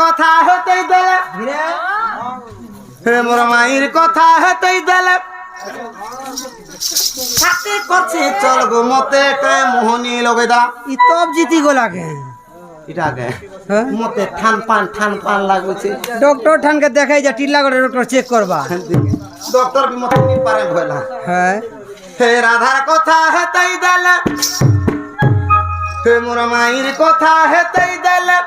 কথা হতেই দেলে হে মোর মায়ের কথা হতেই দেলে সাথে করছে চল গো মতে কে মোহনী লগে দা ইতব জিতি গোলাকে এটা আগে মতে ঠান পান লাগুছে ডক্টর ঠানকে দেখাই যা টিল্লা করে ডক্টর চেক করবা ডক্টর কি মতে নি পারে ভয়লা হ্যাঁ হে রাধার কথা হতেই দেলে হে মোর মায়ের কথা হতেই দেলে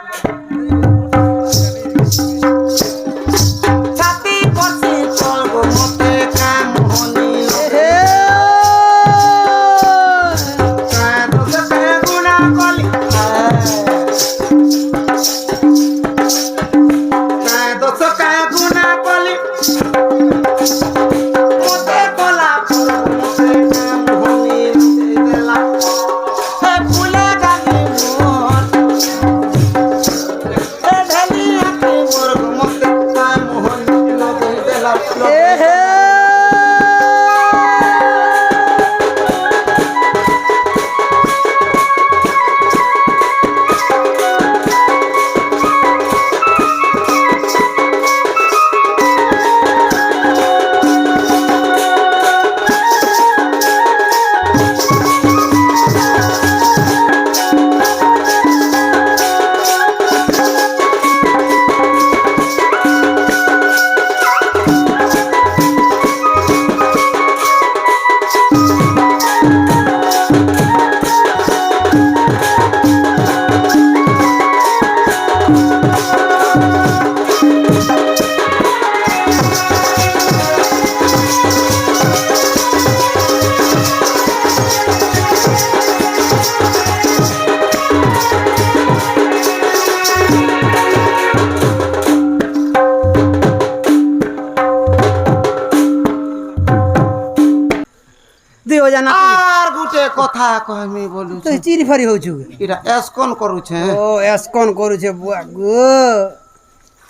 আর গুটে কথা কহমি বলু তুই চিরি ফারি হউছু এটা এসকন করুছে ও এসকন করুছে বুয়া গো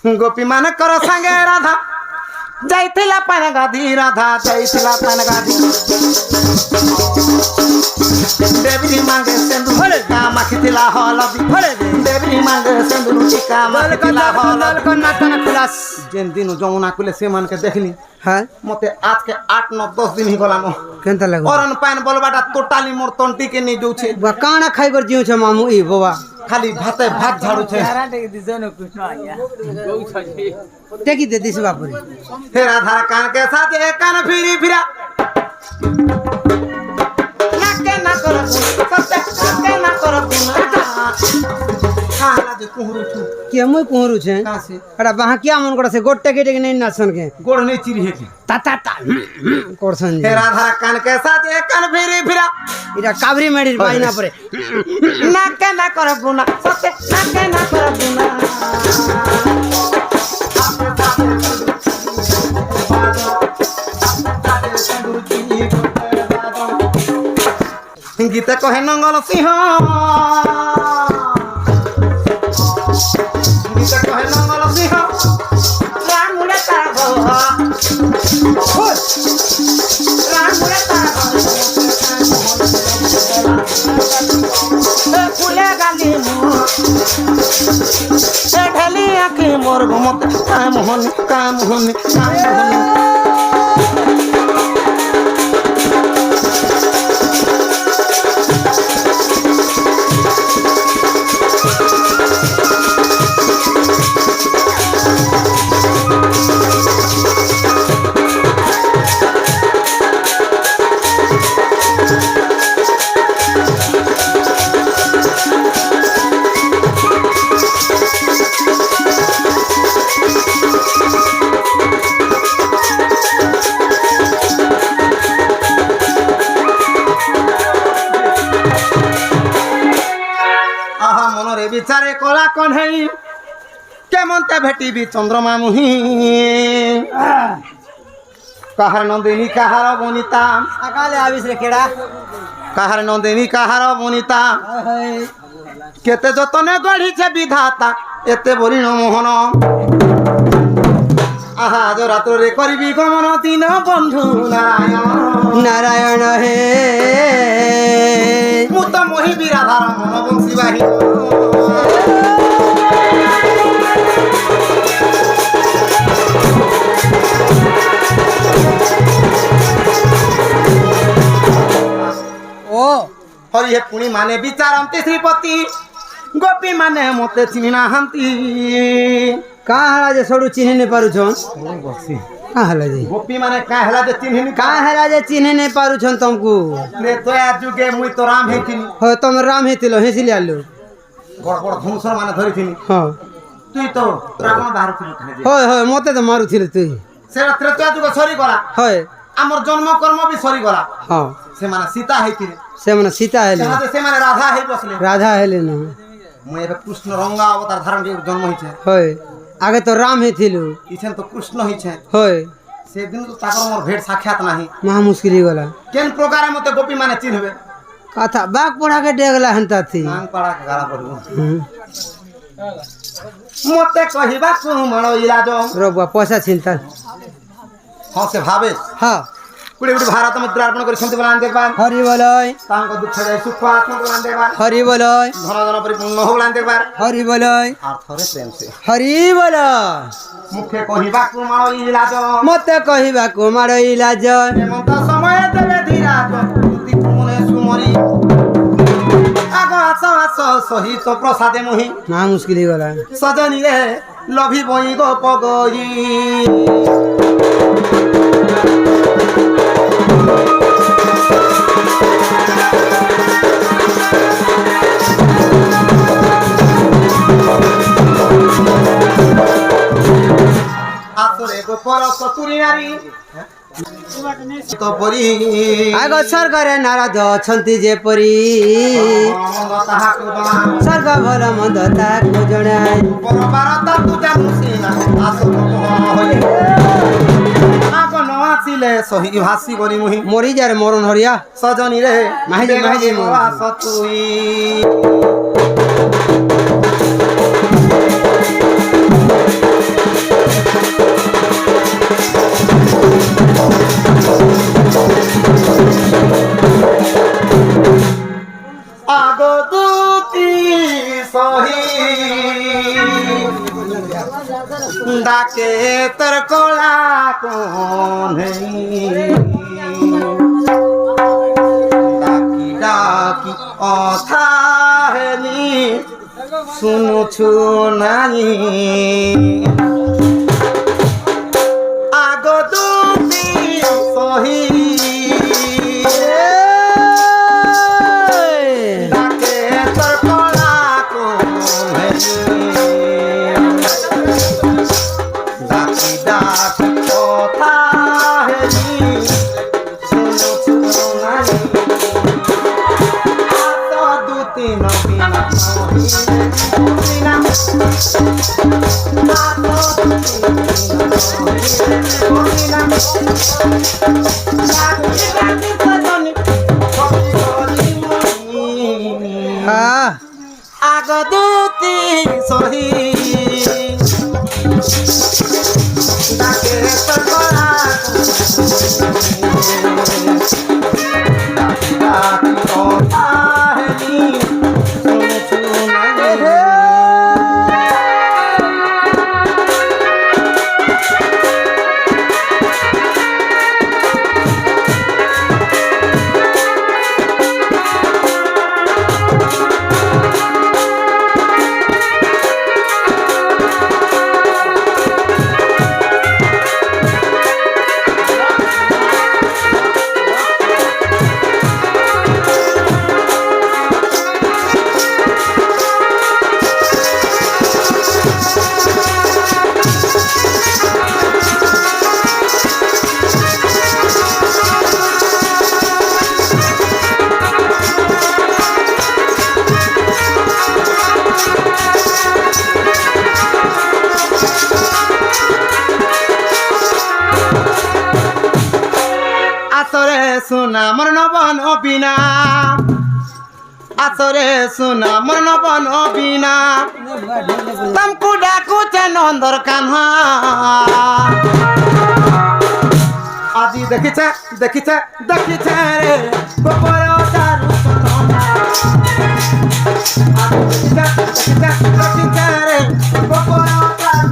গোপী মানে কর সঙ্গে রাধা যাইছিলা পান গাধি রাধা যাইছিলা পান গাধি দেবী মাঙ্গে সিন্দুর কা মাখিছিলা হলদি দেবী মাঙ্গে সিন্দুর কা মাখিছিলা হলদি কন্নাতন খুলাস যেন দিন যমুনা কুলে সেমানকে দেখলি হ্যাঁ মতে আজকে 8 9 10 দিন হি গলাম কেনতা লাগু অরন পান বলবাটা টোটালি মোর তন্টিকে নি যাউছে বা কানা খাইবার জিউছে মামু ই বাবা খালি ভাতে ভাত ঝাড়ুছে টেকি দে দিস বাপুরি হে রাধা কান के साथ एक कान फिरी फिरा नाके ना कर सत्य नाके ना कर खाला जे कुहरु छु के मुई कोहरु छे कहां से अरे वहां क्या मन करे से गोट टेके टेके नहीं नाचन के गोड़ नहीं चिरी है ता ता ता करसन हे राधा कान के साथ एक कान फिरी फिरा इरा काबरी मेडी बाइना परे नाके ना कर गुना सत्य नाके ना कर गुना गीत कहे नंगल सिंह गीत कहे नंगल सिंह रामुड़े तागो रामुड़े तागो फूले गाली से ढेली आके मोर घुमत काम होनी বিচারে কলা কনহেই কেমন তে ভেটিবি চন্দ্রমা মুহি কাহার নন্দিনী কাহার বনিতা সকালে আবিস রে কেডা কাহার নন্দিনী কাহার বনিতা কেতে যতনে গড়িছে বিধাতা এতে বলিন মোহন আহা আজ রাত্রে করবি গমন দিন বন্ধু নারায়ণ নারায়ণ হে মুত মহি বিরাধার মন বংশী বাহি हे पुणी माने विचारंती श्रीपति गोपी माने मते चिन्हि नाहंती का हला जे सडू चिन्ह नहीं पारु छन का हला जे गोपी माने का हला जे चिन्हि नि का हला जे चिन्ह नहीं पारु छन तुमको रे तो या जुगे मुई तो राम हेतिनी हो तुम राम हेतिलो हेसिली आलो बड़ बड़ धनुषर माने धरिथिनी हां तुई तो रावण बाहर थिलु जे होय होय मते तो मारु थिले तुई से त्रेतया जुग सरी गला होय हमर जन्म कर्म भी सरी गला हां से माने सीता हेतिनी से मन सीता हेले से माने राधा हे बसले राधा हेले न मुई एबे कृष्ण रंगा अवतार धारण के जन्म हिचे होय आगे तो राम हेथिलु इछन तो कृष्ण हिचे होय से दिन तो ताकर मोर भेट साक्षात नाही महा मुश्किल गला केन प्रकार मते गोपी माने चिन्हबे कथा बाग पड़ा के डेगला हंता थी नांग पड़ा के गाला पड़ू मते कहिबा को मणो इलाज रोबा पैसा चिंता हां से भावे हां कुड़ी कुड़ी भारत मुद्रा अर्पण करि संति बलान देखबान हरि बोलय तांको दुख जाय सुख आत्मा बलान देखबान हरि बोलय धन धन परिपूर्ण हो बलान देखबार हरि बोलय और थोरे प्रेम से हरि बोलय मुखे कहिबा को मणो इलाज मते कहिबा को मार इलाज हेमंत समय देले धीराज तुति मने सुमरी आगो आस सहित प्रसादे मोहि महा मुश्किल गला सजनी रे लभी बई गो पगई आसरे गो पर सतुरी नारी तो परी आगो स्वर्ग रे नारद अछंती जे परी मन्द ताहाकु जणा स्वर्ग भल मंद ताकु जणाय परबार तु जानू सीना आसो होई आगो न आसिले सही भासी गरी मुहि मरी जा रे मरण हरिया सजनी रे माहिजे सतुई आगो दूती सही डाके तर कोला कौन है डाकी डाकी अथाहनी सुनु छु नानी आगो दूती सही आगदूती सही डाके तकरा डाकी ओताहनी सुने सुने सुना मरण बन बिना आसरे सुना मरण बन बिना तुमको डाकू नंदर कान्हा আজি দেখিছে দেখিছে দেখিছে রে গোপর চারু সোনা আজি দেখিছে দেখিছে দেখিছে রে গোপর চারু